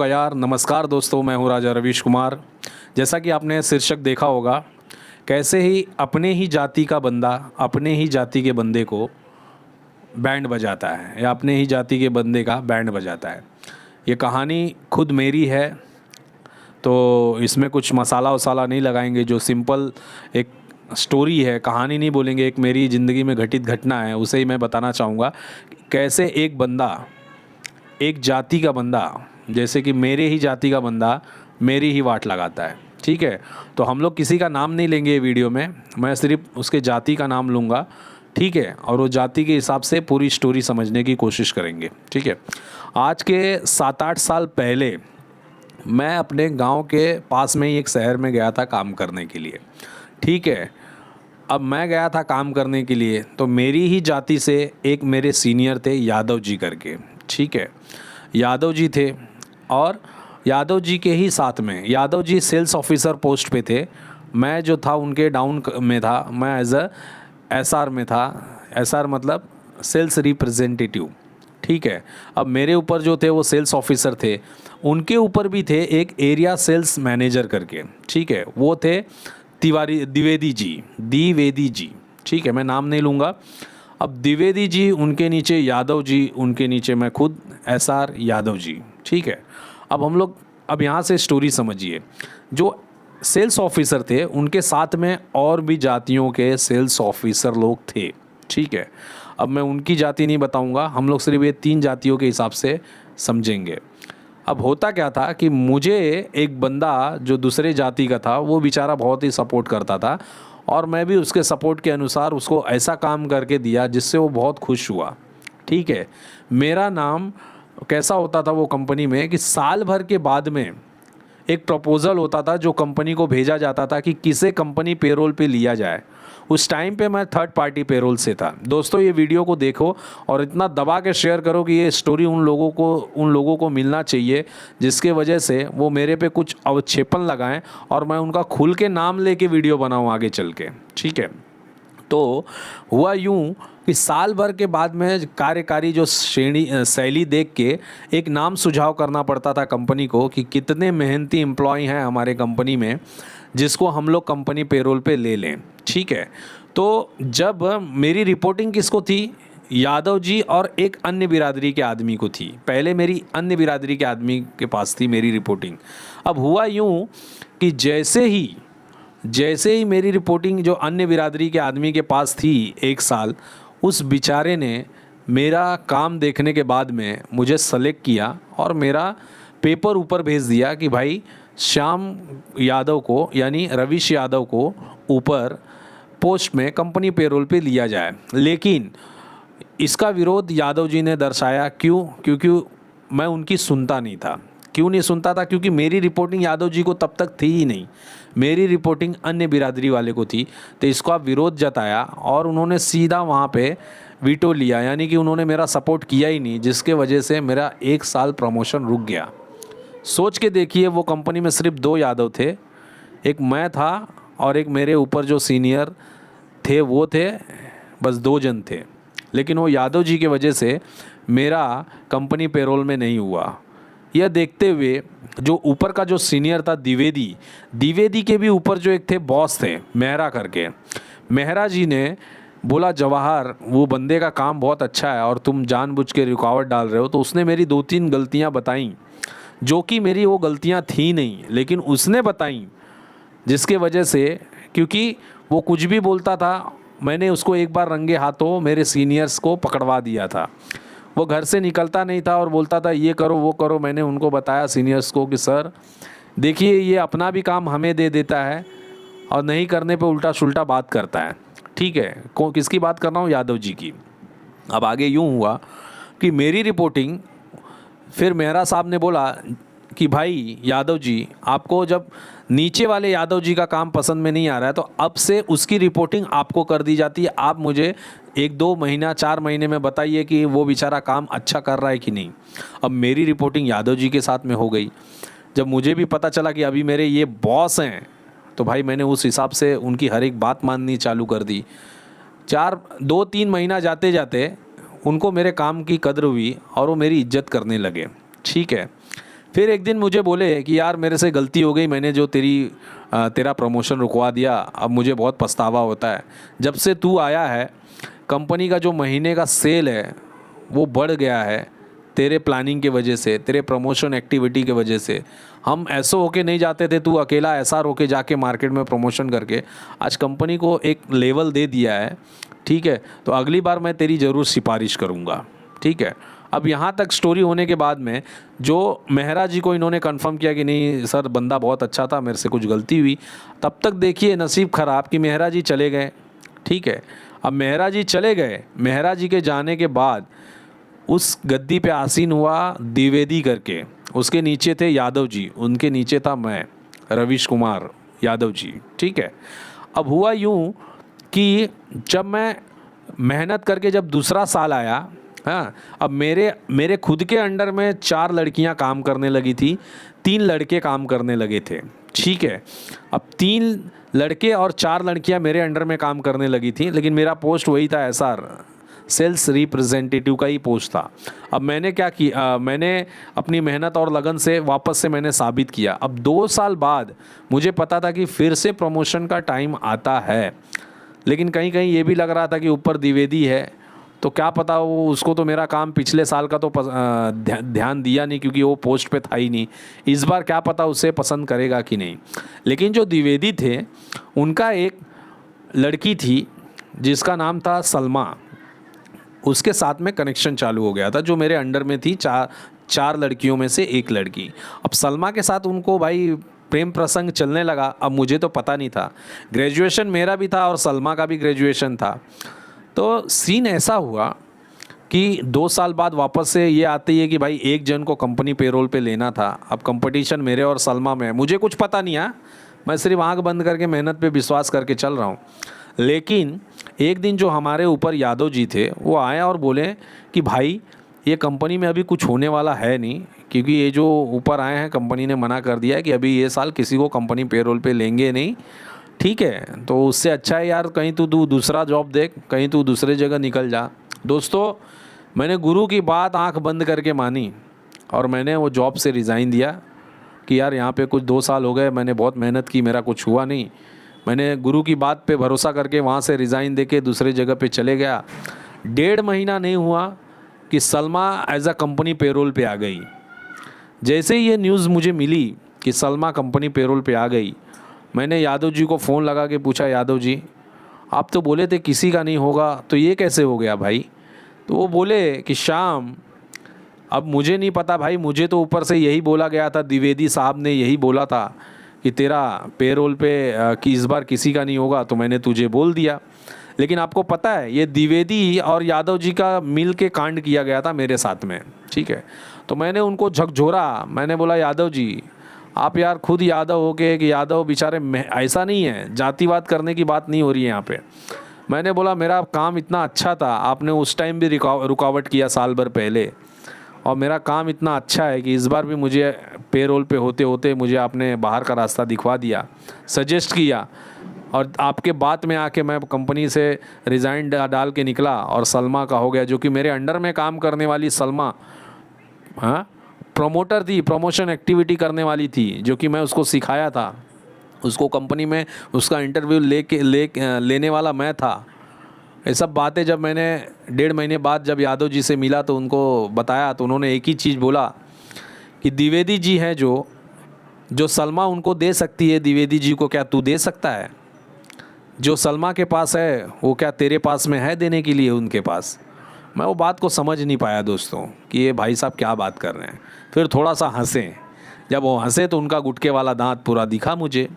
का यार। नमस्कार दोस्तों, मैं हूँ राजा रवीश कुमार। जैसा कि आपने शीर्षक देखा होगा, कैसे ही अपने ही जाति का बंदा अपने ही जाति के बंदे को बैंड बजाता है या अपने ही जाति के बंदे का बैंड बजाता है। ये कहानी खुद मेरी है, तो इसमें कुछ मसाला वसाला नहीं लगाएंगे। जो सिंपल एक स्टोरी है, कहानी नहीं बोलेंगे, एक मेरी ज़िंदगी में घटित घटना है, उसे ही मैं बताना चाहूँगा। कैसे एक बंदा, एक जाति का बंदा, जैसे कि मेरे ही जाति का बंदा मेरी ही वाट लगाता है। ठीक है, तो हम लोग किसी का नाम नहीं लेंगे ये वीडियो में, मैं सिर्फ उसके जाति का नाम लूँगा। ठीक है, और वो जाति के हिसाब से पूरी स्टोरी समझने की कोशिश करेंगे। ठीक है, आज के 7-8 साल पहले मैं अपने गांव के पास में ही एक शहर में गया था काम करने के लिए। ठीक है, अब मैं गया था काम करने के लिए, तो मेरी ही जाति से एक मेरे सीनियर थे, यादव जी करके। ठीक है, यादव जी थे और यादव जी के ही साथ में, Yadav ji sales officer post पे थे, मैं जो था उनके डाउन में था, मैं एज अ एसआर में था। एसआर मतलब सेल्स रिप्रेजेंटेटिव। ठीक है, अब मेरे ऊपर जो थे वो सेल्स ऑफिसर थे, उनके ऊपर भी थे एक एरिया सेल्स मैनेजर करके। ठीक है, वो थे द्विवेदी जी। ठीक है, मैं नाम नहीं लूँगा। अब द्विवेदी जी, उनके नीचे यादव जी, उनके नीचे मैं खुद एसआर यादव जी। ठीक है, अब हम लोग, अब यहाँ से स्टोरी समझिए। जो सेल्स ऑफिसर थे उनके साथ में और भी जातियों के सेल्स ऑफिसर लोग थे। ठीक है, अब मैं उनकी जाति नहीं बताऊंगा, हम लोग सिर्फ ये 3 जातियों के हिसाब से समझेंगे। अब होता क्या था कि मुझे एक बंदा जो दूसरे जाति का था, वो बेचारा बहुत ही सपोर्ट करता था और मैं भी उसके सपोर्ट के अनुसार उसको ऐसा काम करके दिया जिससे वो बहुत खुश हुआ। ठीक है, मेरा नाम कैसा होता था वो कंपनी में कि साल भर के बाद में एक प्रपोज़ल होता था जो कंपनी को भेजा जाता था कि किसे कंपनी पेरोल पे लिया जाए। उस टाइम पे मैं थर्ड पार्टी पेरोल से था। दोस्तों, ये वीडियो को देखो और इतना दबा के शेयर करो कि ये स्टोरी उन लोगों को मिलना चाहिए जिसके वजह से वो मेरे पे कुछ अवक्षेपण लगाएं और मैं उनका खुल के नाम लेके वीडियो बनाऊं आगे चल के। ठीक है, तो हुआ यूं कि साल भर के बाद में कार्यकारी जो शैली देख के एक नाम सुझाव करना पड़ता था कंपनी को कि कितने मेहनती एम्प्लॉय हैं हमारे कंपनी में जिसको हम लोग कंपनी पेरोल पे ले लें। ठीक है, तो जब मेरी रिपोर्टिंग किसको थी, यादव जी और एक अन्य बिरादरी के आदमी को थी। पहले मेरी अन्य बिरादरी के आदमी के पास थी मेरी रिपोर्टिंग। अब हुआ यूँ कि जैसे ही मेरी रिपोर्टिंग जो अन्य बिरादरी के आदमी के पास थी 1 साल, उस बेचारे ने मेरा काम देखने के बाद में मुझे सेलेक्ट किया और मेरा पेपर ऊपर भेज दिया कि भाई श्याम यादव को, यानी रवीश यादव को ऊपर पोस्ट में कंपनी पेरोल पे लिया जाए। लेकिन इसका विरोध यादव जी ने दर्शाया। क्यों? क्योंकि मैं उनकी सुनता नहीं था। क्यों नहीं सुनता था? क्योंकि मेरी रिपोर्टिंग यादव जी को तब तक थी ही नहीं, मेरी रिपोर्टिंग अन्य बिरादरी वाले को थी। तो इसका विरोध जताया और उन्होंने सीधा वहाँ पे वीटो लिया, यानी कि उन्होंने मेरा सपोर्ट किया ही नहीं, जिसके वजह से मेरा 1 साल प्रमोशन रुक गया। सोच के देखिए, वो कंपनी में सिर्फ 2 यादव थे, एक मैं था और एक मेरे ऊपर जो सीनियर थे वो थे, बस 2 जन थे। लेकिन वो यादव जी की वजह से मेरा कंपनी पेरोल में नहीं हुआ। यह देखते हुए जो ऊपर का जो सीनियर था द्विवेदी के भी ऊपर जो एक थे बॉस थे, मेहरा करके, मेहरा जी ने बोला, जवाहर वो बंदे का काम बहुत अच्छा है और तुम जानबूझ के रुकावट डाल रहे हो। तो उसने मेरी 2-3 गलतियां बताई जो कि मेरी वो गलतियां थी नहीं, लेकिन उसने बताई जिसके वजह से, क्योंकि वो कुछ भी बोलता था, मैंने उसको एक बार रंगे हाथों मेरे सीनियर्स को पकड़वा दिया था। वो घर से निकलता नहीं था और बोलता था ये करो वो करो। मैंने उनको बताया सीनियर्स को कि सर देखिए, ये अपना भी काम हमें दे देता है और नहीं करने पे उल्टा सुल्टा बात करता है। ठीक है, किसकी बात कर रहा हूँ? यादव जी की। अब आगे यूँ हुआ कि मेरी रिपोर्टिंग, फिर मेहरा साहब ने बोला कि भाई यादव जी, आपको जब नीचे वाले यादव जी का काम पसंद में नहीं आ रहा है तो अब से उसकी रिपोर्टिंग आपको कर दी जाती है। आप मुझे 1-2 महीना 4 महीने में बताइए कि वो बेचारा काम अच्छा कर रहा है कि नहीं। अब मेरी रिपोर्टिंग यादव जी के साथ में हो गई। जब मुझे भी पता चला कि अभी मेरे ये बॉस हैं, तो भाई मैंने उस हिसाब से उनकी हर एक बात माननी चालू कर दी। 2-3 महीना जाते जाते उनको मेरे काम की कद्र हुई और वो मेरी इज्जत करने लगे। ठीक है, फिर एक दिन मुझे बोले कि यार मेरे से गलती हो गई, मैंने जो तेरा प्रमोशन रुकवा दिया, अब मुझे बहुत पछतावा होता है। जब से तू आया है कंपनी का जो महीने का सेल है वो बढ़ गया है तेरे प्लानिंग के वजह से, तेरे प्रमोशन एक्टिविटी के वजह से। हम ऐसे होके नहीं जाते थे, तू अकेला ऐसा होके जाके मार्केट में प्रमोशन करके आज कंपनी को एक लेवल दे दिया है, ठीक है। तो अगली बार मैं तेरी ज़रूर सिफारिश करूँगा, ठीक है। अब यहाँ तक स्टोरी होने के बाद में जो मेहरा जी को इन्होंने कंफर्म किया कि नहीं सर बंदा बहुत अच्छा था, मेरे से कुछ गलती हुई, तब तक देखिए नसीब ख़राब कि मेहरा जी चले गए, ठीक है। अब मेहरा जी चले गए, मेहरा जी के जाने के बाद उस गद्दी पे आसीन हुआ द्विवेदी करके, उसके नीचे थे यादव जी, उनके नीचे था मैं रवीश कुमार यादव जी, ठीक है। अब हुआ यूँ कि जब मैं मेहनत करके जब दूसरा साल आया, हाँ, अब मेरे खुद के अंडर में 4 लड़कियां काम करने लगी थी, 3 लड़के काम करने लगे थे, ठीक है। अब 3 लड़के और 4 लड़कियां मेरे अंडर में काम करने लगी थी, लेकिन मेरा पोस्ट वही था, एसआर सेल्स रिप्रेजेंटेटिव का ही पोस्ट था। अब मैंने क्या किया, मैंने अपनी मेहनत और लगन से वापस से मैंने साबित किया। अब 2 साल बाद मुझे पता था कि फिर से प्रमोशन का टाइम आता है, लेकिन कहीं कहीं ये भी लग रहा था कि ऊपर द्विवेदी है, तो क्या पता वो उसको तो मेरा काम पिछले साल का तो ध्यान दिया नहीं क्योंकि वो पोस्ट पे था ही नहीं, इस बार क्या पता उसे पसंद करेगा कि नहीं। लेकिन जो द्विवेदी थे उनका एक लड़की थी जिसका नाम था सलमा, उसके साथ में कनेक्शन चालू हो गया था, जो मेरे अंडर में थी, 4 लड़कियों में से एक लड़की। अब सलमा के साथ उनको भाई प्रेम प्रसंग चलने लगा। अब मुझे तो पता नहीं था, ग्रेजुएशन मेरा भी था और सलमा का भी ग्रेजुएशन था। तो सीन ऐसा हुआ कि 2 साल बाद वापस से ये आती है कि भाई एक जन को कंपनी पेरोल पे लेना था। अब कंपटीशन मेरे और सलमा में, मुझे कुछ पता नहीं है, मैं सिर्फ आंख बंद करके मेहनत पे विश्वास करके चल रहा हूँ। लेकिन एक दिन जो हमारे ऊपर यादव जी थे वो आए और बोले कि भाई ये कंपनी में अभी कुछ होने वाला है नहीं, क्योंकि ये जो ऊपर आए हैं कंपनी ने मना कर दिया है कि अभी ये साल किसी को कंपनी पेरोल पे लेंगे नहीं, ठीक है। तो उससे अच्छा है यार कहीं तू दूसरा जॉब देख, कहीं तू दूसरे जगह निकल जा। दोस्तों मैंने गुरु की बात आंख बंद करके मानी और मैंने वो जॉब से रिज़ाइन दिया कि यार यहाँ पे कुछ 2 साल हो गए, मैंने बहुत मेहनत की, मेरा कुछ हुआ नहीं। मैंने गुरु की बात पे भरोसा करके वहाँ से रिज़ाइन दे के दूसरे जगह पे चले गया। 1.5 महीना नहीं हुआ कि Salma as a company payroll पे आ गई। जैसे ही ये न्यूज़ मुझे मिली कि सलमा कंपनी पेरोल पे आ गई, मैंने यादव जी को फ़ोन लगा के पूछा, यादव जी आप तो बोले थे किसी का नहीं होगा, तो ये कैसे हो गया भाई? तो वो बोले कि श्याम अब मुझे नहीं पता भाई, मुझे तो ऊपर से यही बोला गया था, द्विवेदी साहब ने यही बोला था कि तेरा पेरोल पे कि इस बार किसी का नहीं होगा, तो मैंने तुझे बोल दिया। लेकिन आपको पता है ये द्विवेदी और यादव जी का मिल के कांड किया गया था मेरे साथ में, ठीक है। तो मैंने उनको झकझोरा, मैंने बोला यादव जी आप यार खुद यादव हो के कि यादव बेचारे, ऐसा नहीं है, जातिवाद करने की बात नहीं हो रही है यहाँ पे। मैंने बोला मेरा काम इतना अच्छा था, आपने उस टाइम भी रुकावट किया साल भर पहले, और मेरा काम इतना अच्छा है कि इस बार भी मुझे पेरोल पे होते होते मुझे आपने बाहर का रास्ता दिखवा दिया, सजेस्ट किया, और आपके बात में आके मैं कंपनी से रिज़ाइन डाल के निकला और सलमा का हो गया, जो कि मेरे अंडर में काम करने वाली सलमा, हाँ, प्रमोटर थी, प्रमोशन एक्टिविटी करने वाली थी, जो कि मैं उसको सिखाया था, उसको कंपनी में उसका इंटरव्यू लेने वाला मैं था। ये सब बातें जब मैंने 1.5 महीने बाद जब यादव जी से मिला तो उनको बताया, तो उन्होंने एक ही चीज़ बोला कि द्विवेदी जी हैं जो सलमा उनको दे सकती है, द्विवेदी जी को क्या तू दे सकता है? जो सलमा के पास है वो क्या तेरे पास में है देने के लिए उनके पास? मैं वो बात को समझ नहीं पाया दोस्तों कि ये भाई साहब क्या बात कर रहे हैं। फिर थोड़ा सा हंसे, जब वो हंसे तो उनका गुटके वाला दांत पूरा दिखा मुझे।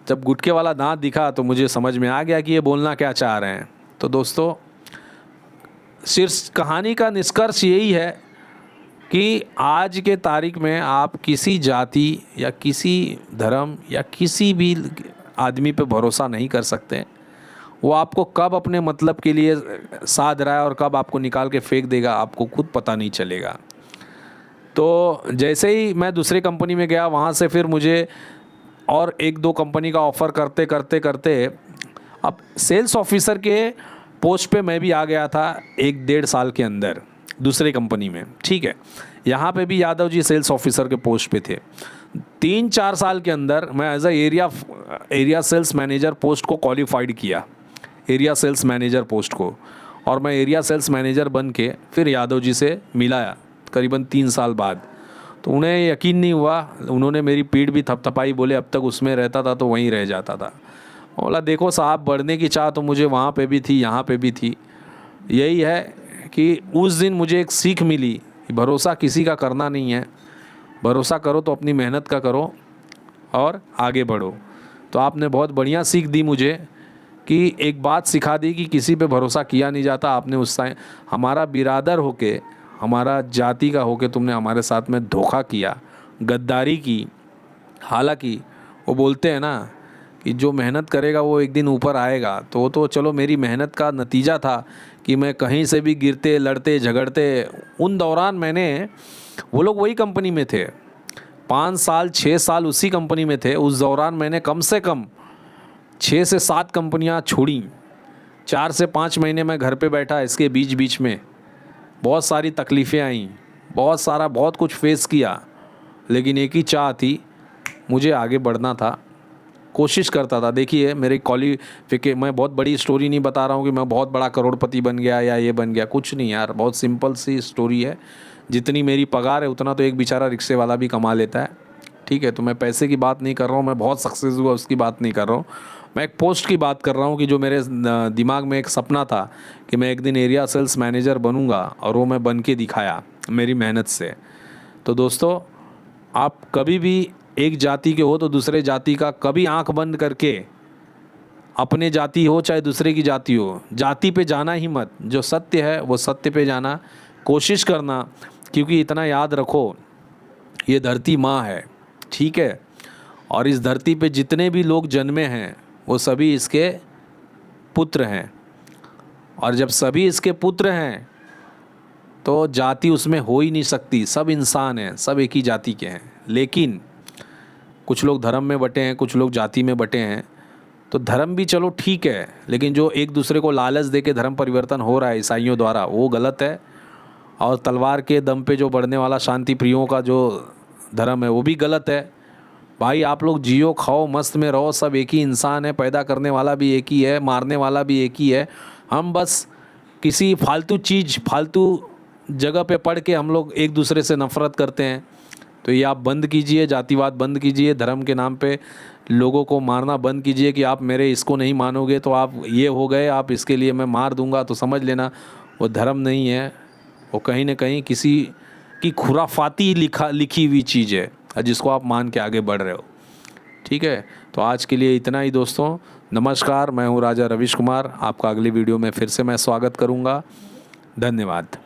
जब गुटके वाला दांत दिखा तो मुझे समझ में आ गया कि ये बोलना क्या चाह रहे हैं। तो दोस्तों शीर्ष कहानी का निष्कर्ष यही है कि आज के तारीख में आप किसी जाति या किसी धर्म या किसी भी आदमी पे भरोसा नहीं कर सकते। वो आपको कब अपने मतलब के लिए साध रहा है और कब आपको निकाल के फेंक देगा आपको खुद पता नहीं चलेगा। तो जैसे ही मैं दूसरे कंपनी में गया, वहाँ से फिर मुझे और 1-2 कंपनी का ऑफ़र करते करते करते अब सेल्स ऑफिसर के पोस्ट पे मैं भी आ गया था 1-1.5 साल के अंदर दूसरे कंपनी में, ठीक है। यहाँ पे भी यादव जी सेल्स ऑफिसर के पोस्ट पे थे। 3-4 साल के अंदर मैं as a area sales manager post को क्वालिफाइड किया, एरिया सेल्स मैनेजर पोस्ट को, और मैं एरिया सेल्स मैनेजर बन के फिर यादव जी से मिला करीबन 3 साल बाद। तो उन्हें यकीन नहीं हुआ, उन्होंने मेरी पीठ भी थपथपाई, बोले अब तक उसमें रहता था तो वहीं रह जाता था। बोला देखो साहब, बढ़ने की चाह तो मुझे वहाँ पे भी थी, यहाँ पे भी थी। यही है कि उस दिन मुझे एक सीख मिली कि भरोसा किसी का करना नहीं है, भरोसा करो तो अपनी मेहनत का करो और आगे बढ़ो। तो आपने बहुत बढ़िया सीख दी मुझे कि एक बात सिखा दी कि किसी पे भरोसा किया नहीं जाता। आपने उस टाइम हमारा बिरादर होके, हमारा जाति का होके तुमने हमारे साथ में धोखा किया, गद्दारी की। हालांकि वो बोलते हैं ना कि जो मेहनत करेगा वो एक दिन ऊपर आएगा, तो वो तो चलो मेरी मेहनत का नतीजा था कि मैं कहीं से भी गिरते लड़ते झगड़ते, उन दौरान मैंने, वो लोग वही कंपनी में थे, 5 साल 6 साल उसी कंपनी में थे। उस दौरान मैंने कम से कम 6 से 7 कंपनियां छोड़ी, 4 से 5 महीने मैं घर पे बैठा। इसके बीच बीच में बहुत सारी तकलीफ़ें आईं, बहुत कुछ फेस किया, लेकिन एक ही चाह थी, मुझे आगे बढ़ना था, कोशिश करता था। देखिए मेरे मैं बहुत बड़ी स्टोरी नहीं बता रहा हूँ कि मैं बहुत बड़ा करोड़पति बन गया या ये बन गया, कुछ नहीं यार, बहुत सिंपल सी स्टोरी है। जितनी मेरी पगार है उतना तो एक बेचारा रिक्शे वाला भी कमा लेता है, ठीक है। तो मैं पैसे की बात नहीं कर रहा हूँ, मैं बहुत सक्सेस हुआ उसकी बात नहीं कर रहा हूँ, मैं एक पोस्ट की बात कर रहा हूँ कि जो मेरे दिमाग में एक सपना था कि मैं एक दिन एरिया सेल्स मैनेजर बनूँगा, और वो मैं बन के दिखाया मेरी मेहनत से। तो दोस्तों, आप कभी भी एक जाति के हो तो दूसरे जाति का कभी आंख बंद करके, अपने जाति हो चाहे दूसरे की जाति हो, जाति पे जाना ही मत। जो सत्य है वो सत्य पे जाना कोशिश करना, क्योंकि इतना याद रखो, ये धरती माँ है, ठीक है, और इस धरती पे जितने भी लोग जन्मे हैं वो सभी इसके पुत्र हैं, और जब सभी इसके पुत्र हैं तो जाति उसमें हो ही नहीं सकती। सब इंसान हैं, सब एक ही जाति के हैं। लेकिन कुछ लोग धर्म में बटे हैं, कुछ लोग जाति में बटे हैं। तो धर्म भी चलो ठीक है, लेकिन जो एक दूसरे को लालच दे के धर्म परिवर्तन हो रहा है ईसाइयों द्वारा, वो गलत है। और तलवार के दम पे जो बढ़ने वाला शांति प्रियों का जो धर्म है वो भी गलत है। भाई आप लोग जियो खाओ मस्त में रहो, सब एक ही इंसान है, पैदा करने वाला भी एक ही है, मारने वाला भी एक ही है। हम बस किसी फालतू चीज़, फालतू जगह पे पढ़ के हम लोग एक दूसरे से नफरत करते हैं। तो ये आप बंद कीजिए, जातिवाद बंद कीजिए, धर्म के नाम पे लोगों को मारना बंद कीजिए कि आप मेरे इसको नहीं मानोगे तो आप ये हो गए, आप इसके लिए मैं मार दूंगा, तो समझ लेना वो धर्म नहीं है, वो कहीं ना कहीं किसी की खुराफाती लिखी हुई चीज़ है जिसको आप मान के आगे बढ़ रहे हो, ठीक है। तो आज के लिए इतना ही दोस्तों, नमस्कार। मैं हूँ राजा रविश कुमार, आपका अगली वीडियो में फिर से मैं स्वागत करूँगा। धन्यवाद।